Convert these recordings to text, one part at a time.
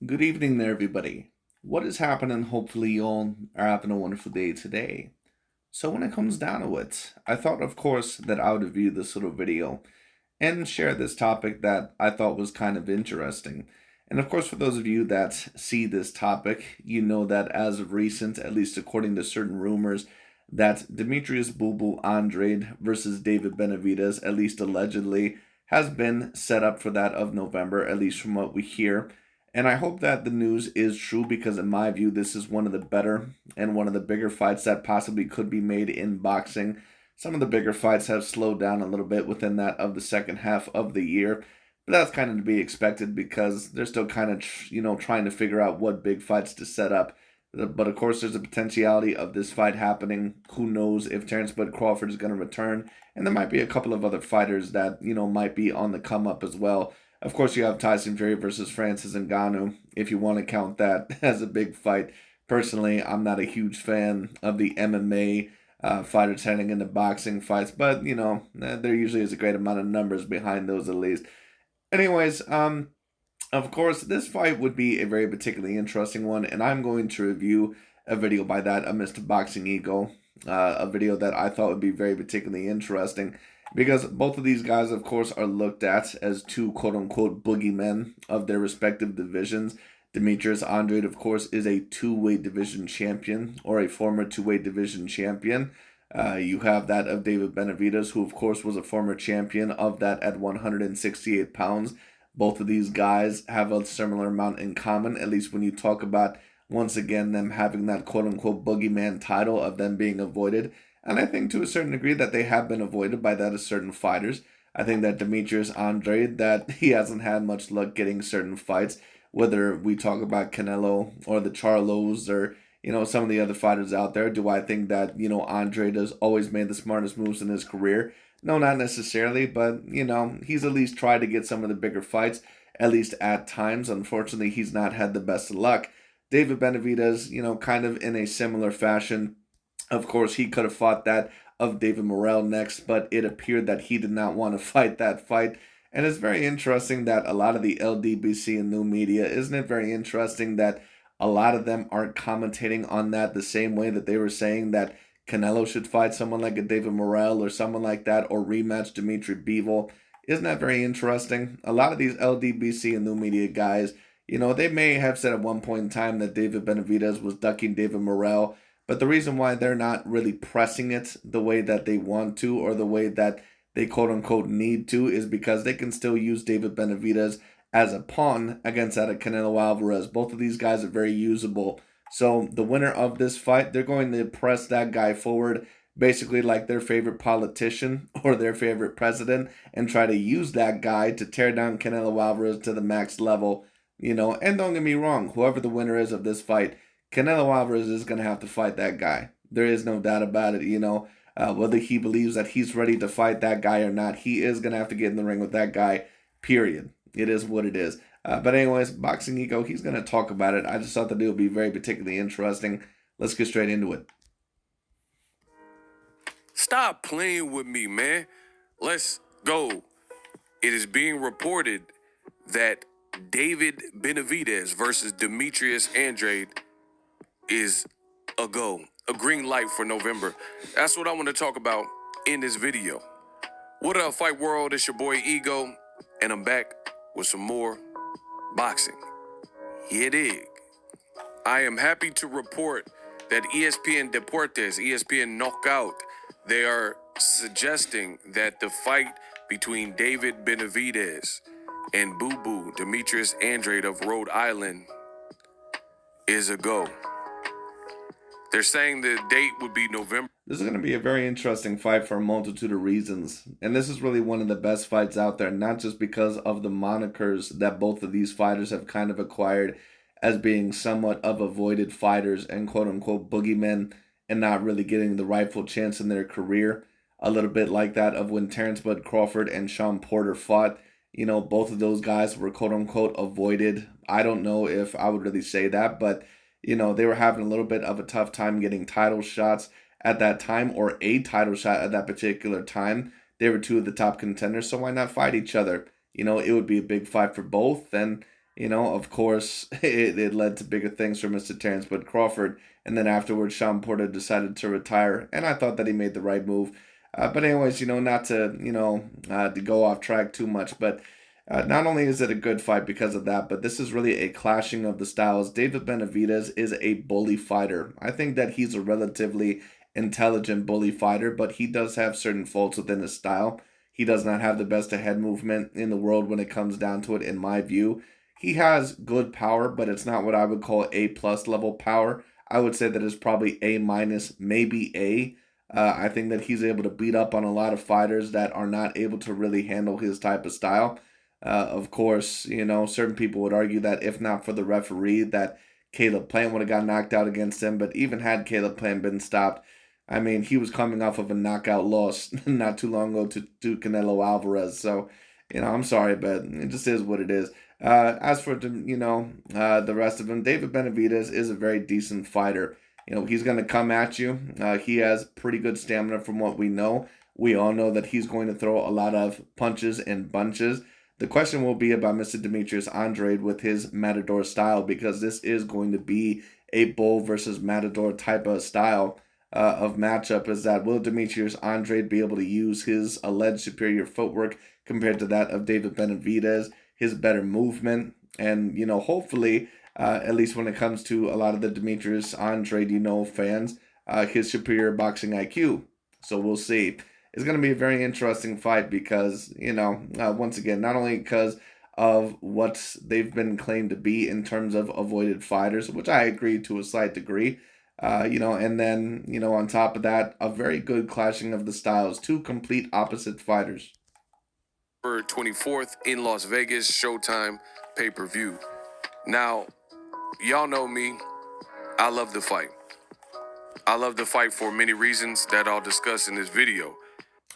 Good evening there, everybody. What is happening? Hopefully, you all are having a wonderful day today. So, when it comes down to it, I thought, of course, that I would review this little video and share this topic that I thought was kind of interesting. And of course, for those of you that see this topic, you know that as of recent, at least according to certain rumors, that Demetrius Boo Boo Andrade versus David Benavidez, at least allegedly, has been set up for that of November, at least from what we hear. And I hope that the news is true because, in my view, this is one of the better and one of the bigger fights that possibly could be made in boxing. Some of the bigger fights have slowed down a little bit within that of the second half of the year, but that's kind of to be expected because they're still kind of, trying to figure out what big fights to set up. But of course, there's a potentiality of this fight happening. Who knows if Terrence Bud Crawford is going to return? And there might be a couple of other fighters that, might be on the come up as well. Of course, you have Tyson Fury versus Francis Ngannou, if you want to count that as a big fight. Personally, I'm not a huge fan of the MMA fighters heading into boxing fights, but there usually is a great amount of numbers behind those at least. Anyways, of course, this fight would be a very particularly interesting one, and I'm going to review a video by that of Mr. Boxing Ego, a video that I thought would be very particularly interesting because both of these guys, of course, are looked at as two quote-unquote boogeymen of their respective divisions. Demetrius Andrade, of course, is a two-weight division champion or a former two-weight division champion. You have that of David Benavidez, who, of course, was a former champion of that at 168 pounds. Both of these guys have a similar amount in common, at least when you talk about, once again, them having that quote-unquote boogeyman title of them being avoided. And I think to a certain degree that they have been avoided by that of certain fighters. I think that Demetrius Andrade, that he hasn't had much luck getting certain fights, whether we talk about Canelo or the Charlos or, some of the other fighters out there. Do I think that, Andrade has always made the smartest moves in his career? No, not necessarily, but, he's at least tried to get some of the bigger fights, at least at times. Unfortunately, he's not had the best of luck. David Benavidez, kind of in a similar fashion. Of course, he could have fought that of David Morrell next, but it appeared that he did not want to fight that fight. And it's very interesting that a lot of the LDBC and new media, isn't it very interesting that a lot of them aren't commentating on that the same way that they were saying that Canelo should fight someone like a David Morrell or someone like that or rematch Dimitri Bivol? Isn't that very interesting? A lot of these LDBC and new media guys, they may have said at one point in time that David Benavidez was ducking David Morrell, but the reason why they're not really pressing it the way that they want to or the way that they quote unquote need to is because they can still use David Benavidez as a pawn against that of Canelo Alvarez. Both of these guys are very usable. So the winner of this fight, they're going to press that guy forward basically like their favorite politician or their favorite president and try to use that guy to tear down Canelo Alvarez to the max level. And don't get me wrong, whoever the winner is of this fight, Canelo Alvarez is going to have to fight that guy. There is no doubt about it, whether he believes that he's ready to fight that guy or not, he is going to have to get in the ring with that guy, period. It is what it is. But anyways, Boxing Ego, he's going to talk about it. I just thought that it would be very particularly interesting. Let's get straight into it. Stop playing with me, man. Let's go. It is being reported that David Benavidez versus Demetrius Andrade is a go, a green light for November. That's what I want to talk about in this video. What up, Fight World? It's your boy Ego, and I'm back with some more boxing. Yeah, dig. I am happy to report that ESPN Deportes, ESPN Knockout, they are suggesting that the fight between David Benavidez and Boo Boo Demetrius Andrade of Rhode Island is a go. They're saying the date would be November. This is going to be a very interesting fight for a multitude of reasons. And this is really one of the best fights out there, not just because of the monikers that both of these fighters have kind of acquired as being somewhat of avoided fighters and quote unquote boogeymen and not really getting the rightful chance in their career. A little bit like that of when Terrence Bud Crawford and Sean Porter fought. Both of those guys were quote unquote avoided. I don't know if I would really say that, but they were having a little bit of a tough time getting title shots at that time or a title shot at that particular time. They were two of the top contenders, so why not fight each other? It would be a big fight for both. And, Of course, it led to bigger things for Mr. Terrence Bud Crawford. And then afterwards, Sean Porter decided to retire. And I thought that he made the right move. But anyways, not to, to go off track too much. But not only is it a good fight because of that, but this is really a clashing of the styles. David Benavidez is a bully fighter. I think that he's a relatively intelligent bully fighter, but he does have certain faults within his style. He does not have the best head movement in the world when it comes down to it, in my view. He has good power, but it's not what I would call A plus level power. I would say that it's probably A minus, maybe A. I think that he's able to beat up on a lot of fighters that are not able to really handle his type of style. Of course, certain people would argue that if not for the referee, that Caleb Plant would have got knocked out against him. But even had Caleb Plant been stopped, I mean, he was coming off of a knockout loss not too long ago to Canelo Alvarez. So, I'm sorry, but it just is what it is. As for the rest of them, David Benavidez is a very decent fighter. He's going to come at you. He has pretty good stamina from what we know. We all know that he's going to throw a lot of punches and bunches. The question will be about Mr. Demetrius Andrade with his Matador style, because this is going to be a bull versus Matador type of style of matchup. Is that will Demetrius Andrade be able to use his alleged superior footwork compared to that of David Benavidez, his better movement, and hopefully, at least when it comes to a lot of the Demetrius Andrade fans, his superior boxing IQ. So we'll see. It's going to be a very interesting fight because, once again, not only because of what they've been claimed to be in terms of avoided fighters, which I agree to a slight degree, and then, on top of that, a very good clashing of the styles, two complete opposite fighters. 24th in Las Vegas, Showtime pay-per-view. Now, y'all know me. I love the fight. I love the fight for many reasons that I'll discuss in this video.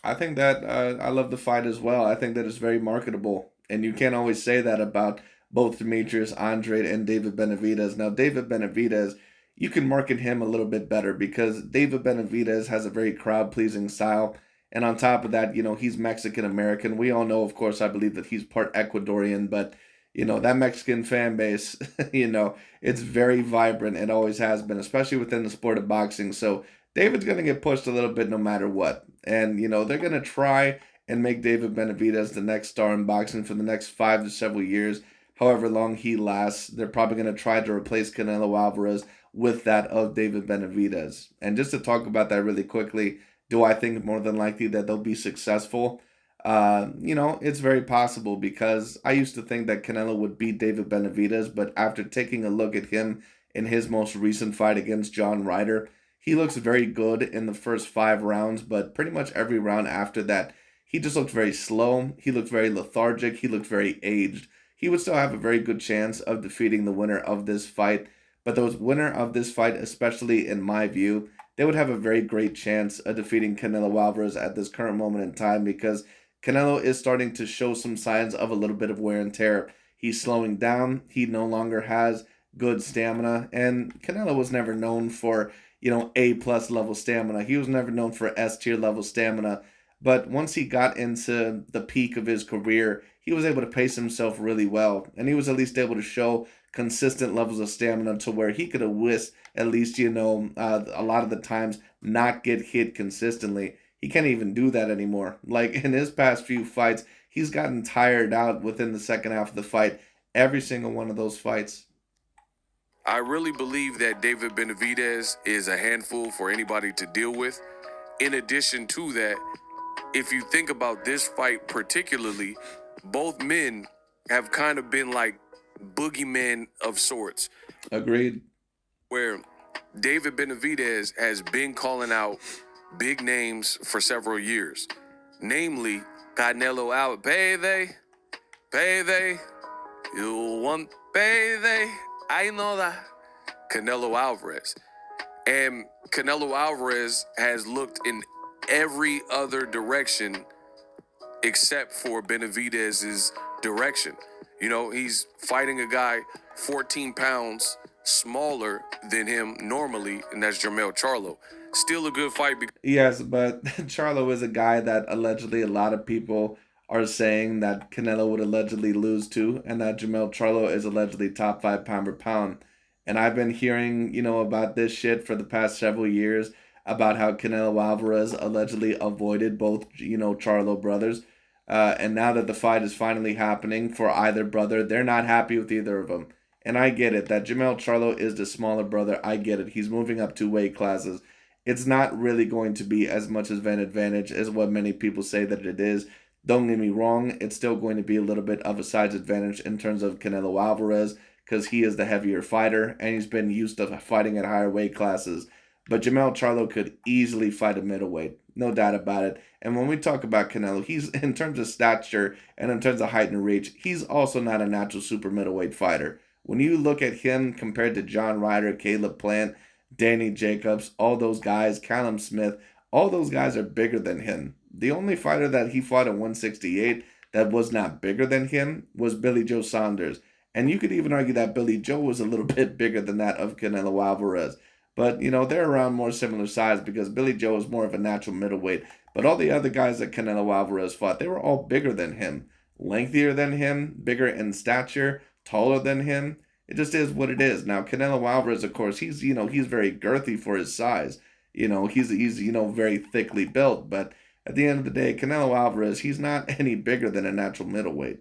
I think that I love the fight as well. I think that it's very marketable, and you can't always say that about both Demetrius Andrade and David Benavidez. Now, David Benavidez, you can market him a little bit better because David Benavidez has a very crowd-pleasing style, and on top of that, he's Mexican American. We all know, of course, I believe that he's part Ecuadorian, but that Mexican fan base, it's very vibrant. It always has been, especially within the sport of boxing. So David's going to get pushed a little bit no matter what. And, they're going to try and make David Benavidez the next star in boxing for the next 5 to several years. However long he lasts, they're probably going to try to replace Canelo Alvarez with that of David Benavidez. And just to talk about that really quickly, do I think more than likely that they'll be successful? It's very possible because I used to think that Canelo would beat David Benavidez, but after taking a look at him in his most recent fight against John Ryder, he looks very good in the first 5 rounds, but pretty much every round after that, he just looked very slow. He looked very lethargic. He looked very aged. He would still have a very good chance of defeating the winner of this fight, but the winner of this fight, especially in my view, they would have a very great chance of defeating Canelo Alvarez at this current moment in time because Canelo is starting to show some signs of a little bit of wear and tear. He's slowing down. He no longer has good stamina. And Canelo was never known for, A plus level stamina. He was never known for S tier level stamina. But once he got into the peak of his career, he was able to pace himself really well. And he was at least able to show consistent levels of stamina to where he could have wished at least, a lot of the times not get hit consistently. He can't even do that anymore. Like in his past few fights, he's gotten tired out within the second half of the fight. Every single one of those fights. I really believe that David Benavidez is a handful for anybody to deal with. In addition to that, if you think about this fight particularly, both men have kind of been like boogeymen of sorts. Agreed. Where David Benavidez has been calling out big names for several years, namely Canelo out, payday, you want payday, I know that, Canelo Alvarez. And Canelo Alvarez has looked in every other direction except for Benavidez's direction. He's fighting a guy 14 pounds smaller than him normally, and that's Jermell Charlo. Still a good fight. Yes, but Charlo is a guy that allegedly a lot of people are saying that Canelo would allegedly lose to, and that Jermell Charlo is allegedly top five pound per pound. And I've been hearing, about this shit for the past several years about how Canelo Alvarez allegedly avoided both, Charlo brothers. And now that the fight is finally happening for either brother, they're not happy with either of them. And I get it that Jermell Charlo is the smaller brother. I get it. He's moving up 2 weight classes. It's not really going to be as much of an advantage as what many people say that it is. Don't get me wrong, it's still going to be a little bit of a size advantage in terms of Canelo Alvarez because he is the heavier fighter and he's been used to fighting at higher weight classes. But Jermell Charlo could easily fight a middleweight, no doubt about it. And when we talk about Canelo, he's in terms of stature and in terms of height and reach, he's also not a natural super middleweight fighter. When you look at him compared to John Ryder, Caleb Plant, Danny Jacobs, all those guys, Callum Smith, all those guys are bigger than him. The only fighter that he fought at 168 that was not bigger than him was Billy Joe Saunders. And you could even argue that Billy Joe was a little bit bigger than that of Canelo Alvarez. But, they're around more similar size because Billy Joe is more of a natural middleweight. But all the other guys that Canelo Alvarez fought, they were all bigger than him. Lengthier than him, bigger in stature, taller than him. It just is what it is. Now, Canelo Alvarez, of course, he's very girthy for his size. He's very thickly built. But at the end of the day, Canelo Alvarez, he's not any bigger than a natural middleweight.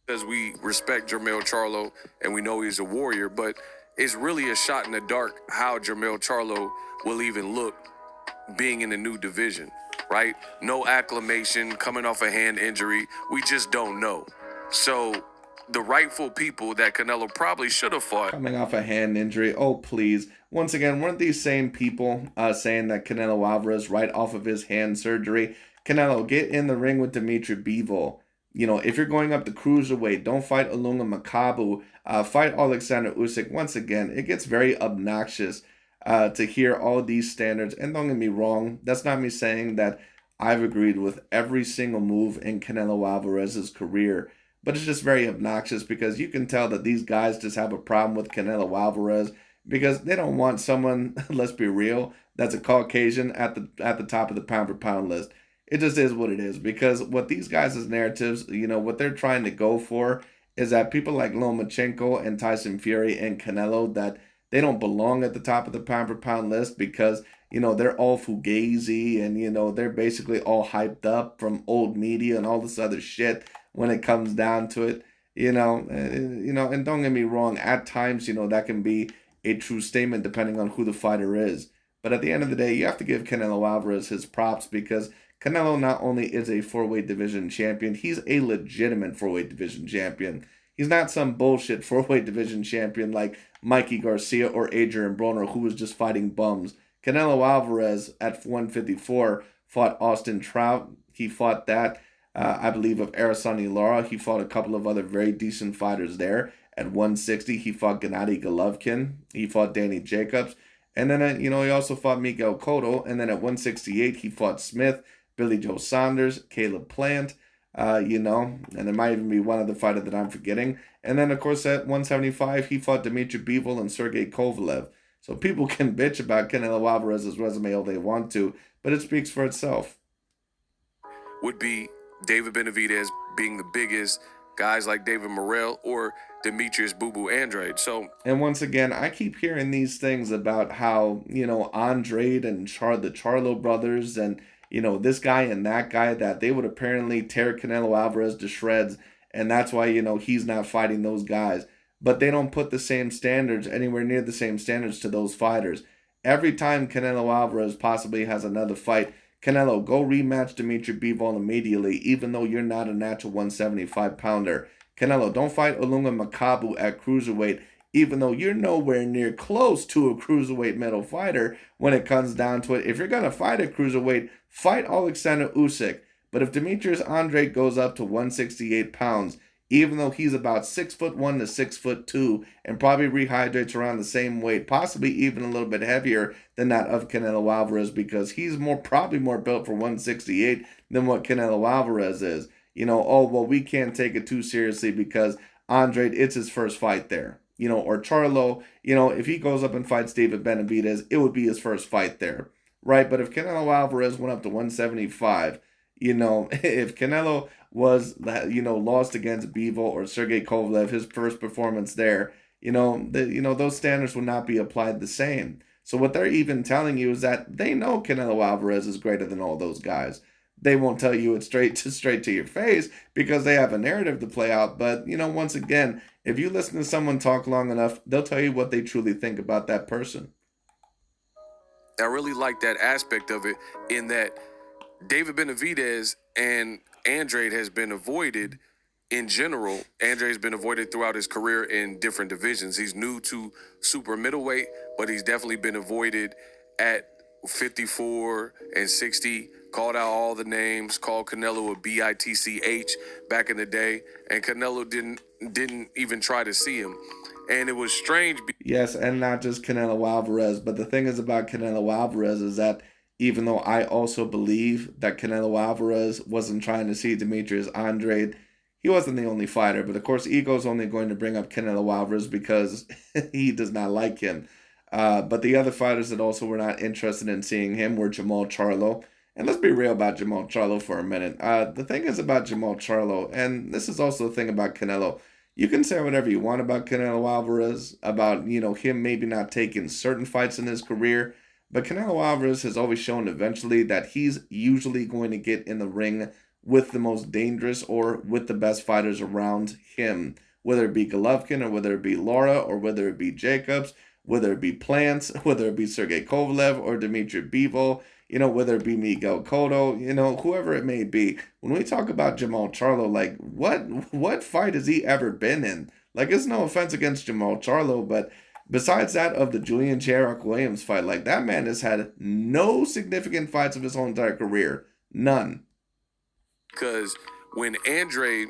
Because we respect Jermell Charlo and we know he's a warrior, but it's really a shot in the dark how Jermell Charlo will even look being in a new division, right? No acclimation, coming off a hand injury. We just don't know. So the rightful people that Canelo probably should have fought. Coming off a hand injury. Oh, please. Once again, weren't these same people saying that Canelo Alvarez, right off of his hand surgery, Canelo, get in the ring with Demetrius Bivol. If you're going up the cruiserweight, don't fight Ilunga Makabu. Fight Alexander Usyk. Once again, it gets very obnoxious to hear all these standards. And don't get me wrong, that's not me saying that I've agreed with every single move in Canelo Alvarez's career. But it's just very obnoxious because you can tell that these guys just have a problem with Canelo Alvarez because they don't want someone, let's be real, that's a Caucasian at the top of the pound for pound list. It just is what it is because what these guys' narratives, what they're trying to go for is that people like Lomachenko and Tyson Fury and Canelo that they don't belong at the top of the pound for pound list because they're all fugazi and they're basically all hyped up from old media and all this other shit when it comes down to it. And don't get me wrong, at times that can be a true statement depending on who the fighter is. But at the end of the day, you have to give Canelo Alvarez his props because Canelo not only is a 4-weight division champion, he's a legitimate 4-weight division champion. He's not some bullshit 4-weight division champion like Mikey Garcia or Adrian Broner, who was just fighting bums. Canelo Alvarez at 154 fought Austin Trout. He fought that, I believe, of Arasani Lara. He fought a couple of other very decent fighters there. At 160, he fought Gennady Golovkin. He fought Danny Jacobs. And then, he also fought Miguel Cotto. And then at 168, he fought Smith, Billy Joe Saunders, Caleb Plant, and there might even be one other fighter that I'm forgetting. And then, of course, at 175, he fought Demetrius Bivol and Sergey Kovalev. So people can bitch about Canelo Alvarez's resume all they want to, but it speaks for itself. Would be David Benavidez being the biggest, guys like David Morrell or Demetrius Boo Boo Andrade. And once again, I keep hearing these things about how, Andrade and the Charlo brothers and, this guy and that guy, that they would apparently tear Canelo Alvarez to shreds. And that's why, he's not fighting those guys. But they don't put the same standards, anywhere near the same standards to those fighters. Every time Canelo Alvarez possibly has another fight, Canelo, go rematch Demetrius Bivol immediately, even though you're not a natural 175-pounder. Canelo, don't fight Ilunga Makabu at cruiserweight, even though you're nowhere near close to a cruiserweight middle fighter when it comes down to it. If you're going to fight a cruiserweight, fight Alexander Usyk. But if Demetrius Andrade goes up to 168 pounds, even though he's about 6'1" to 6'2", and probably rehydrates around the same weight, possibly even a little bit heavier than that of Canelo Alvarez, because he's probably more built for 168 than what Canelo Alvarez is. We can't take it too seriously because Andrade, it's his first fight there. Or Charlo, if he goes up and fights David Benavidez, it would be his first fight there, right? But if Canelo Alvarez went up to 175, If Canelo was, lost against Bivol or Sergey Kovalev, his first performance there, those standards would not be applied the same. So what they're even telling you is that they know Canelo Alvarez is greater than all those guys. They won't tell you it straight to your face because they have a narrative to play out. But once again, if you listen to someone talk long enough, they'll tell you what they truly think about that person. I really like that aspect of it, in that David Benavidez and Andrade has been avoided in general. Andrade's been avoided throughout his career in different divisions. He's new to super middleweight, but he's definitely been avoided at 54 and 60. Called out all the names, called Canelo a bitch back in the day, and Canelo didn't even try to see him. And it was strange. Yes, and not just Canelo Alvarez, but the thing is about Canelo Alvarez is that even though I also believe that Canelo Alvarez wasn't trying to see Demetrius Andrade, he wasn't the only fighter. But of course, Ego's only going to bring up Canelo Alvarez because he does not like him. But the other fighters that also were not interested in seeing him were Jamal Charlo. And let's be real about Jamal Charlo for a minute. The thing is about Jamal Charlo, and this is also the thing about Canelo. You can say whatever you want about Canelo Alvarez, about, him maybe not taking certain fights in his career, but Canelo Alvarez has always shown eventually that he's usually going to get in the ring with the most dangerous or with the best fighters around him, whether it be Golovkin or whether it be Lara or whether it be Jacobs, whether it be Plants, whether it be Sergey Kovalev or Dmitry Bivol, whether it be Miguel Cotto, whoever it may be. When we talk about Jamal Charlo, like, what fight has he ever been in? Like, it's no offense against Jamal Charlo, but besides that of the Julian J.R. Williams fight, like, that man has had no significant fights of his whole entire career. None. Because when Andrade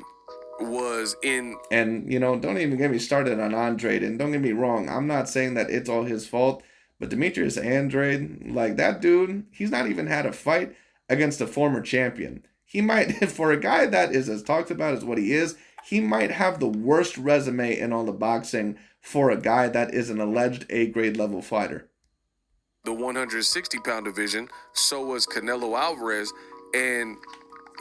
was in... And, don't even get me started on Andrade. And don't get me wrong, I'm not saying that it's all his fault. But Demetrius Andrade, like, that dude, he's not even had a fight against a former champion. He might, for a guy that is as talked about as what he is, he might have the worst resume in all the boxing for a guy that is an alleged A-grade level fighter. The 160-pound division, so was Canelo Alvarez, and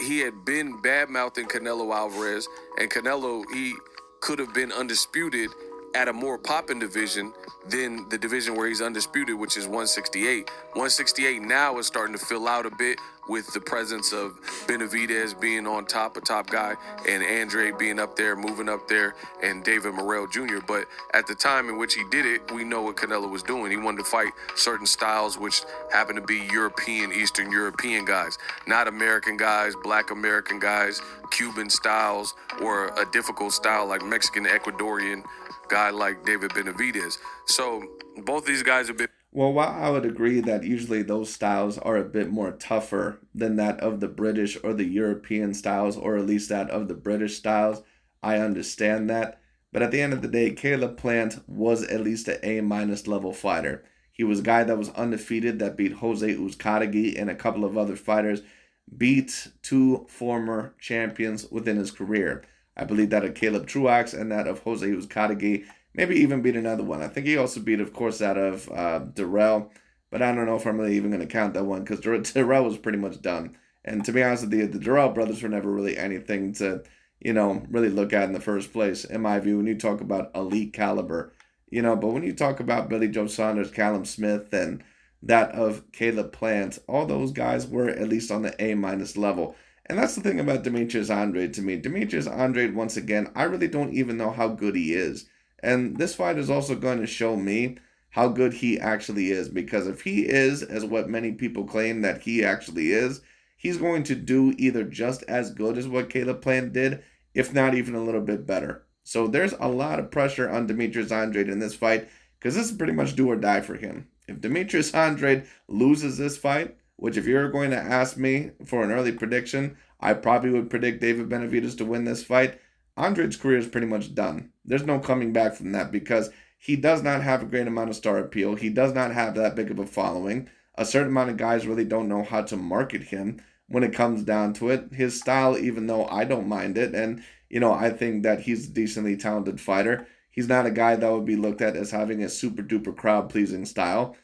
he had been bad-mouthing Canelo Alvarez, and Canelo, he could have been undisputed at a more popping division than the division where he's undisputed, which is 168. 168 now is starting to fill out a bit with the presence of Benavidez being on top, a top guy, and Andrade being up there, moving up there, and David Morrell Jr. But at the time in which he did it, we know what Canelo was doing. He wanted to fight certain styles, which happen to be European, Eastern European guys, not American guys, Black American guys, Cuban styles, or a difficult style like Mexican, Ecuadorian guy like David Benavidez. So both these guys have been... Well, while I would agree that usually those styles are a bit more tougher than that of the British or the European styles, or at least that of the British styles, I understand that. But at the end of the day, Caleb Plant was at least an A-minus level fighter. He was a guy that was undefeated, that beat Jose Uzcategui and a couple of other fighters, beat two former champions within his career. I believe that of Caleb Truax and that of Jose Uzcategui, maybe even beat another one. I think he also beat, of course, that of Durrell, but I don't know if I'm really even going to count that one because Durrell was pretty much done. And to be honest with you, the Durrell brothers were never really anything to, really look at in the first place, in my view, when you talk about elite caliber. But when you talk about Billy Joe Saunders, Callum Smith, and that of Caleb Plant, all those guys were at least on the A-minus level. And that's the thing about Demetrius Andrade to me. Demetrius Andrade, once again, I really don't even know how good he is. And this fight is also going to show me how good he actually is. Because if he is, as what many people claim that he actually is, he's going to do either just as good as what Caleb Plant did, if not even a little bit better. So there's a lot of pressure on Demetrius Andrade in this fight, because this is pretty much do or die for him. If Demetrius Andrade loses this fight, which if you're going to ask me for an early prediction, I probably would predict David Benavidez to win this fight. Andrade's career is pretty much done. There's no coming back from that because he does not have a great amount of star appeal. He does not have that big of a following. A certain amount of guys really don't know how to market him when it comes down to it. His style, even though I don't mind it, and, I think that he's a decently talented fighter, he's not a guy that would be looked at as having a super-duper crowd-pleasing style.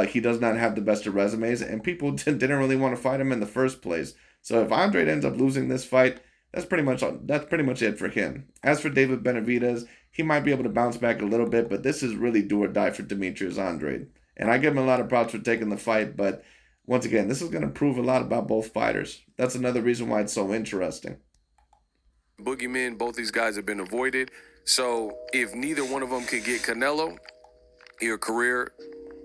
He does not have the best of resumes, and people didn't really want to fight him in the first place. So if Andrade ends up losing this fight, that's pretty much it for him. As for David Benavidez, he might be able to bounce back a little bit, but this is really do or die for Demetrius Andrade. And I give him a lot of props for taking the fight, but once again, this is going to prove a lot about both fighters. That's another reason why it's so interesting. Boogeymen, both these guys have been avoided. So if neither one of them can get Canelo, your career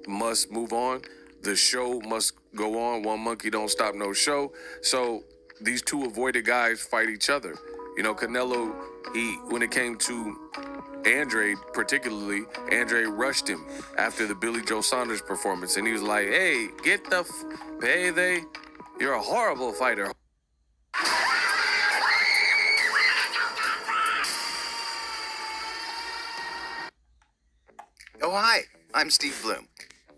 must move on. The show must go on. One monkey don't stop no show. So these two avoided guys fight each other. You know, Canelo, when it came to Andrade, particularly, Andrade rushed him after the Billy Joe Saunders performance. And he was like, hey, get the payday. You're a horrible fighter. Oh, hi, I'm Steve Bloom,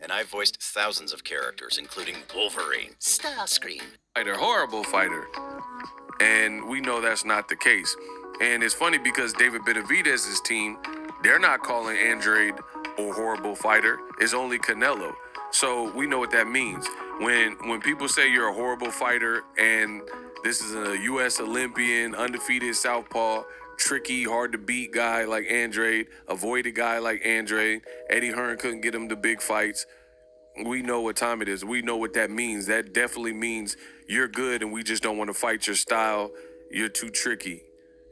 and I've voiced thousands of characters, including Wolverine, Starscream. Fighter, horrible fighter. And we know that's not the case. And it's funny because David Benavidez's team, they're not calling Andrade a horrible fighter. It's only Canelo. So we know what that means. When people say you're a horrible fighter and this is a U.S. Olympian, undefeated southpaw, tricky, hard to beat guy like Andrade, avoided guy like Andrade, Eddie Hearn couldn't get him to big fights. We know what time it is. We know what that means. That definitely means you're good and we just don't want to fight your style. You're too tricky.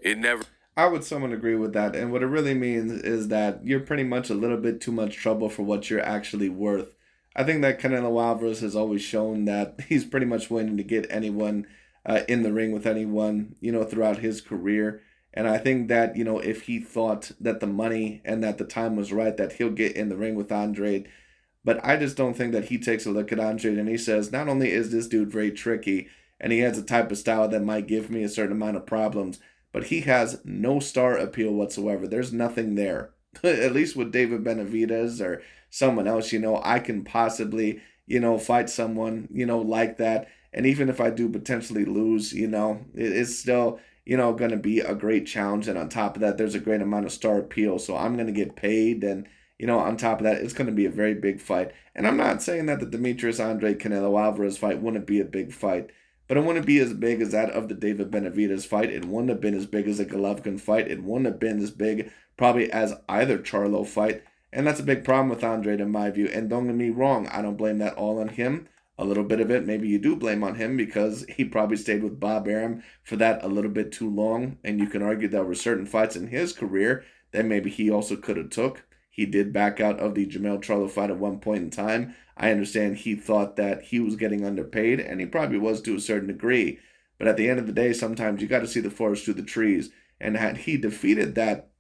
It never... I would somewhat agree with that. And what it really means is that you're pretty much a little bit too much trouble for what you're actually worth. I think that Canelo Alvarez has always shown that he's pretty much willing to get anyone in the ring with anyone, throughout his career. And I think that, if he thought that the money and that the time was right, that he'll get in the ring with Andrade. But I just don't think that he takes a look at Andrade and he says, not only is this dude very tricky and he has a type of style that might give me a certain amount of problems, but he has no star appeal whatsoever. There's nothing there. At least with David Benavidez or someone else, I can possibly, fight someone, like that. And even if I do potentially lose, it's still, going to be a great challenge. And on top of that, there's a great amount of star appeal. So I'm going to get paid. And, on top of that, it's going to be a very big fight. And I'm not saying that the Demetrius Andrade Canelo Alvarez fight wouldn't be a big fight. But it wouldn't be as big as that of the David Benavidez fight. It wouldn't have been as big as a Golovkin fight. It wouldn't have been as big probably as either Charlo fight. And that's a big problem with Andrade in my view. And don't get me wrong, I don't blame that all on him. A little bit of it, maybe you do blame on him because he probably stayed with Bob Arum for that a little bit too long. And you can argue there were certain fights in his career that maybe he also could have took. He did back out of the Jermell Charlo fight at one point in time. I understand he thought that he was getting underpaid, and he probably was to a certain degree. But at the end of the day, sometimes you got to see the forest through the trees. And had he defeated that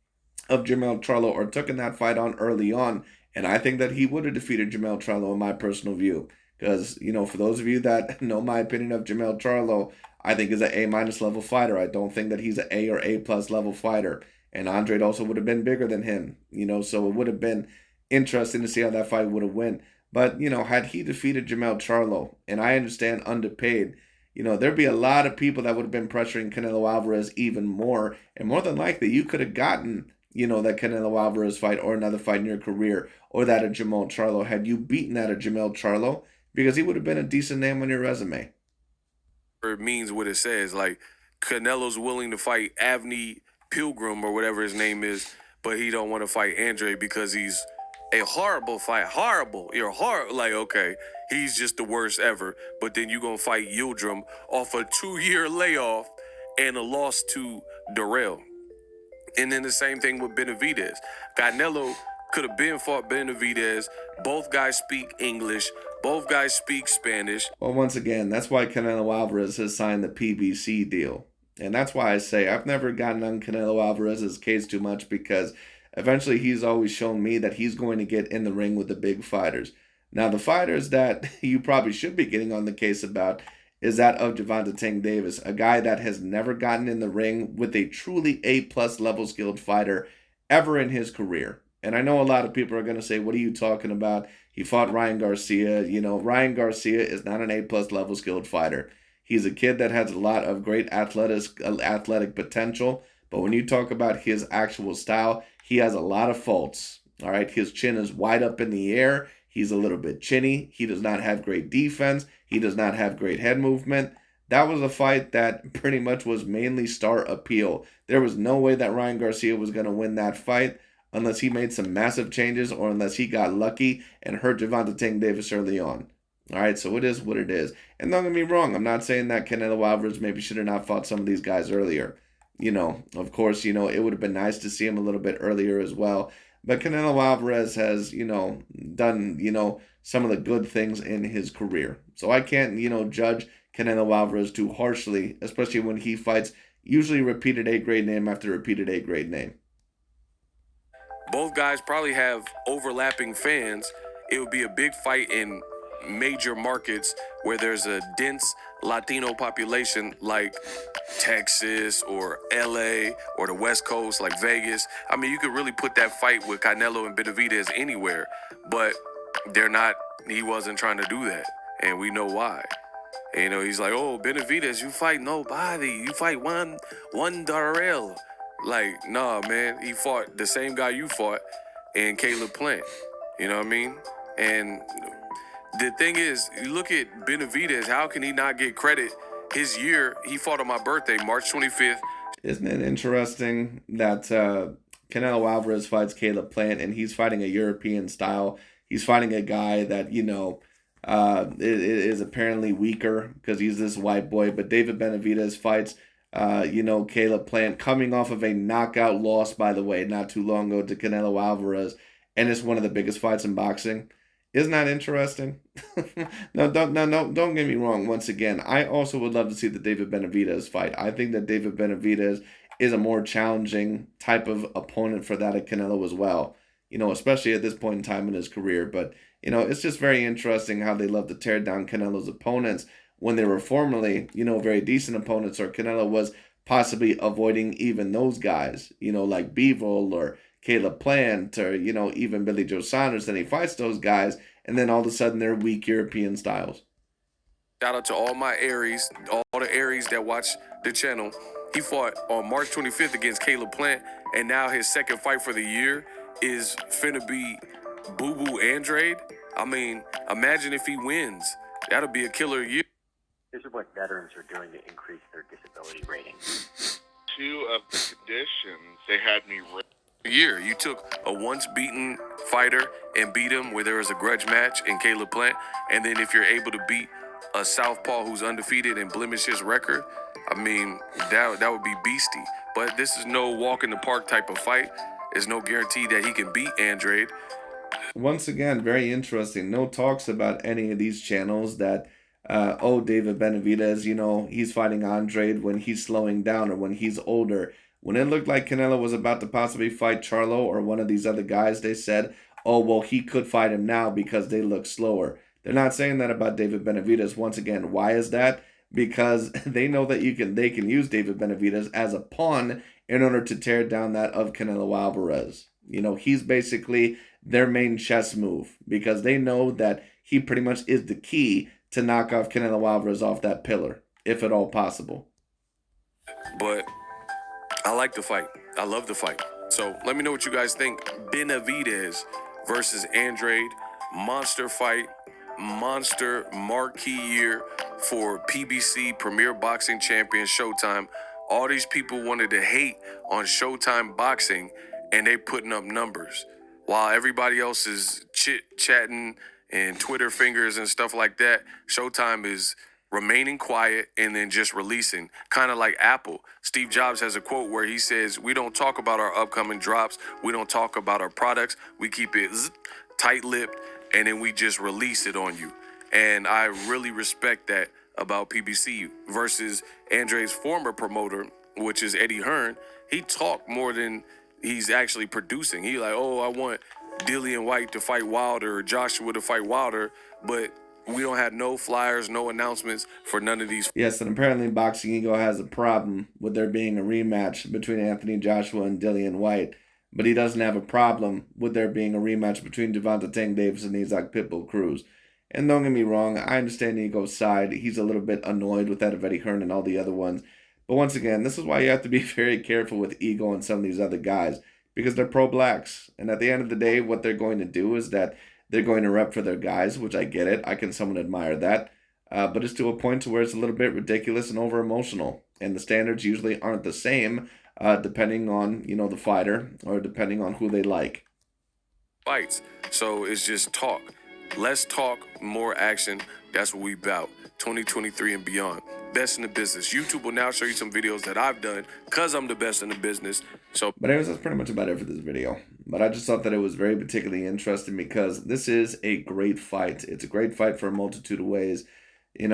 of Jermell Charlo or taken that fight on early on, and I think that he would have defeated Jermell Charlo in my personal view. Because, for those of you that know my opinion of Jermell Charlo, I think is an A- level fighter. I don't think that he's an A or A+ level fighter. And Andrade also would have been bigger than him, so it would have been interesting to see how that fight would have went. But, had he defeated Jermell Charlo, and I understand underpaid, there'd be a lot of people that would have been pressuring Canelo Alvarez even more. And more than likely, you could have gotten, that Canelo Alvarez fight or another fight in your career, or that of Jermell Charlo, had you beaten that of Jermell Charlo, because he would have been a decent name on your resume. It means what it says. Like, Canelo's willing to fight Avni Pilgrim or whatever his name is, but he don't want to fight Andre because he's a horrible fight. Horrible. You're horrible. Like, okay, he's just the worst ever. But then you're going to fight Yildirim off a 2-year layoff and a loss to Darrell. And then the same thing with Benavidez. Canelo could have been fought Benavidez. Both guys speak English. Both guys speak Spanish. Well, once again, that's why Canelo Alvarez has signed the PBC deal. And that's why I say I've never gotten on Canelo Alvarez's case too much, because eventually he's always shown me that he's going to get in the ring with the big fighters. Now, the fighters that you probably should be getting on the case about is that of Gervonta Tank Davis, a guy that has never gotten in the ring with a truly A+ level skilled fighter ever in his career. And I know a lot of people are going to say, what are you talking about? He fought Ryan Garcia. Ryan Garcia is not an A+ level skilled fighter. He's a kid that has a lot of great athletic potential. But when you talk about his actual style, he has a lot of faults. All right, his chin is wide up in the air. He's a little bit chinny. He does not have great defense. He does not have great head movement. That was a fight that pretty much was mainly star appeal. There was no way that Ryan Garcia was going to win that fight unless he made some massive changes or unless he got lucky and hurt Gervonta Tank Davis early on. All right, so it is what it is. And don't get me wrong, I'm not saying that Canelo Alvarez maybe should have not fought some of these guys earlier. Of course, it would have been nice to see him a little bit earlier as well. But Canelo Alvarez has, done, some of the good things in his career. So I can't, judge Canelo Alvarez too harshly, especially when he fights usually repeated A-grade name after repeated A-grade name. Both guys probably have overlapping fans. It would be a big fight in major markets where there's a dense Latino population like Texas or LA or the West Coast like Vegas. I mean, you could really put that fight with Canelo and Benavidez anywhere, but he wasn't trying to do that, and we know why. And, he's like, oh, Benavidez, you fight nobody. You fight one Darrell. Like, nah, man, he fought the same guy you fought and Caleb Plant. You know what I mean? And the thing is, you look at Benavidez, how can he not get credit? His year, he fought on my birthday, March 25th. Isn't it interesting that Canelo Alvarez fights Caleb Plant and he's fighting a European style? He's fighting a guy that, is apparently weaker because he's this white boy. But David Benavidez fights, Caleb Plant, coming off of a knockout loss, by the way, not too long ago to Canelo Alvarez. And it's one of the biggest fights in boxing. Isn't that interesting? No, don't get me wrong. Once again, I also would love to see the David Benavidez fight. I think that David Benavidez is a more challenging type of opponent for that at Canelo as well. Especially at this point in time in his career. But, it's just very interesting how they love to tear down Canelo's opponents when they were formerly, very decent opponents, or Canelo was possibly avoiding even those guys, like Bivol or Caleb Plant or, even Billy Joe Saunders. Then he fights those guys, and then all of a sudden they're weak European styles. Shout out to all my Aries, all the Aries that watch the channel. He fought on March 25th against Caleb Plant, and now his second fight for the year is finna be Boo Boo Andrade. I mean, imagine if he wins. That'll be a killer year. This is what veterans are doing to increase their disability ratings. Two of the conditions they had me year. You took a once beaten fighter and beat him where there was a grudge match in Caleb Plant, and then if you're able to beat a southpaw who's undefeated and blemish his record, I mean, that would be beastie. But this is no walk in the park type of fight. There's no guarantee that he can beat Andrade. Once again, very interesting. No talks about any of these channels that, David Benavidez, he's fighting Andrade when he's slowing down or when he's older. When it looked like Canelo was about to possibly fight Charlo or one of these other guys, they said, oh, well, he could fight him now because they look slower. They're not saying that about David Benavidez. Once again, why is that? Because they know that they can use David Benavidez as a pawn in order to tear down that of Canelo Alvarez. He's basically their main chess move because they know that he pretty much is the key to knock off Canelo Alvarez off that pillar, if at all possible. But I like the fight. I love the fight. So let me know what you guys think. Benavidez versus Andrade. Monster fight. Monster marquee year for PBC, Premier Boxing Champion, Showtime. All these people wanted to hate on Showtime Boxing, and they putting up numbers. While everybody else is chit-chatting and Twitter fingers and stuff like that, Showtime is remaining quiet and then just releasing, kind of like Apple. Steve Jobs has a quote where he says, we don't talk about our upcoming drops. We don't talk about our products. We keep it tight-lipped, and then we just release it on you. And I really respect that about PBC versus Andre's former promoter, which is Eddie Hearn. He talked more than he's actually producing. He like, oh, I want Dillian White to fight Wilder or Joshua to fight Wilder, but we don't have no flyers, no announcements for none of these. Yes, and apparently Boxing Ego has a problem with there being a rematch between Anthony Joshua and Dillian White, but he doesn't have a problem with there being a rematch between Gervonta Tank Davis and Isaac Pitbull Cruz. And don't get me wrong, I understand Ego's side. He's a little bit annoyed with that of Eddie Hearn and all the other ones. But once again, this is why you have to be very careful with Ego and some of these other guys, because they're pro-blacks. And at the end of the day, what they're going to do is that they're going to rep for their guys, which I get it. I can somewhat admire that. but it's to a point to where it's a little bit ridiculous and over emotional, and the standards usually aren't the same, depending on the fighter or depending on who they like. Fights. So it's just talk. Less talk, more action. That's what we about. 2023 and beyond. Best in the business. YouTube will now show you some videos that I've done because I'm the best in the business. So, But anyways, that's pretty much about it for this video. But I just thought that it was very particularly interesting because this is a great fight. It's a great fight for a multitude of ways, and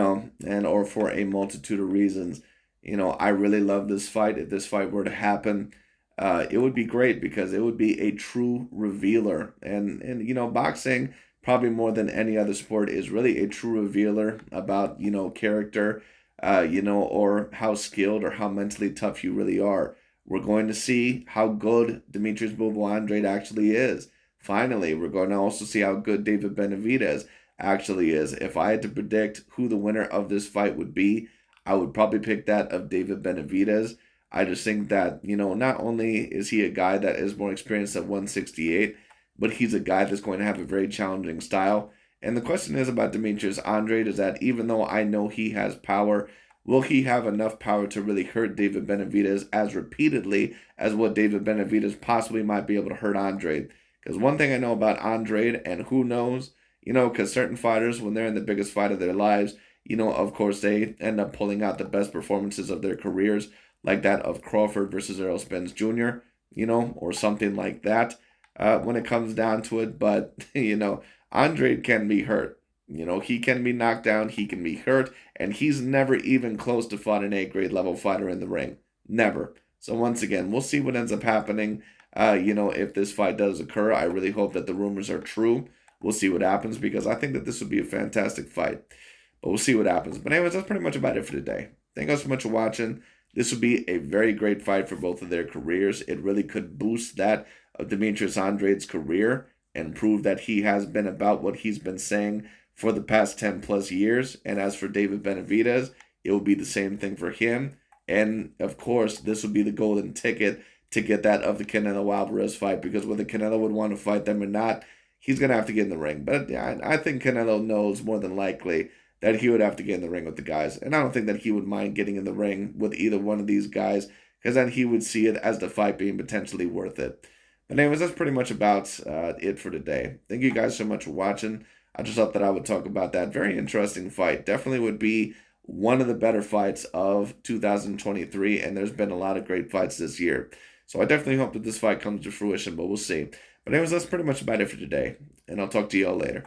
or for a multitude of reasons. I really love this fight. If this fight were to happen, it would be great because it would be a true revealer. And boxing, probably more than any other sport, is really a true revealer about, character, or how skilled or how mentally tough you really are. We're going to see how good Demetrius Andrade actually is. Finally, we're going to also see how good David Benavidez actually is. If I had to predict who the winner of this fight would be, I would probably pick that of David Benavidez. I just think that, not only is he a guy that is more experienced at 168, but he's a guy that's going to have a very challenging style. And the question is about Demetrius Andrade is that even though I know he has power, will he have enough power to really hurt David Benavidez as repeatedly as what David Benavidez possibly might be able to hurt Andrade? Because one thing I know about Andrade, and who knows, because certain fighters, when they're in the biggest fight of their lives, of course, they end up pulling out the best performances of their careers, like that of Crawford versus Errol Spence Jr., or something like that, when it comes down to it. But, Andrade can be hurt. He can be knocked down, he can be hurt, and he's never even close to fought an A-grade level fighter in the ring. Never. So once again, we'll see what ends up happening, if this fight does occur. I really hope that the rumors are true. We'll see what happens because I think that this would be a fantastic fight. But we'll see what happens. But anyways, that's pretty much about it for today. Thank you guys so much for watching. This would be a very great fight for both of their careers. It really could boost that of Demetrius Andrade's career and prove that he has been about what he's been saying for the past 10 plus years. And as for David Benavidez, it will be the same thing for him. And of course, this would be the golden ticket to get that of the Canelo Alvarez fight, because whether Canelo would want to fight them or not, he's going to have to get in the ring. But yeah, I think Canelo knows more than likely that he would have to get in the ring with the guys. And I don't think that he would mind getting in the ring with either one of these guys, because then he would see it as the fight being potentially worth it. But anyways, that's pretty much about it for today. Thank you guys so much for watching. I just thought that I would talk about that very interesting fight. Definitely would be one of the better fights of 2023, and there's been a lot of great fights this year. So I definitely hope that this fight comes to fruition, but we'll see. But anyways, that's pretty much about it for today, and I'll talk to you all later.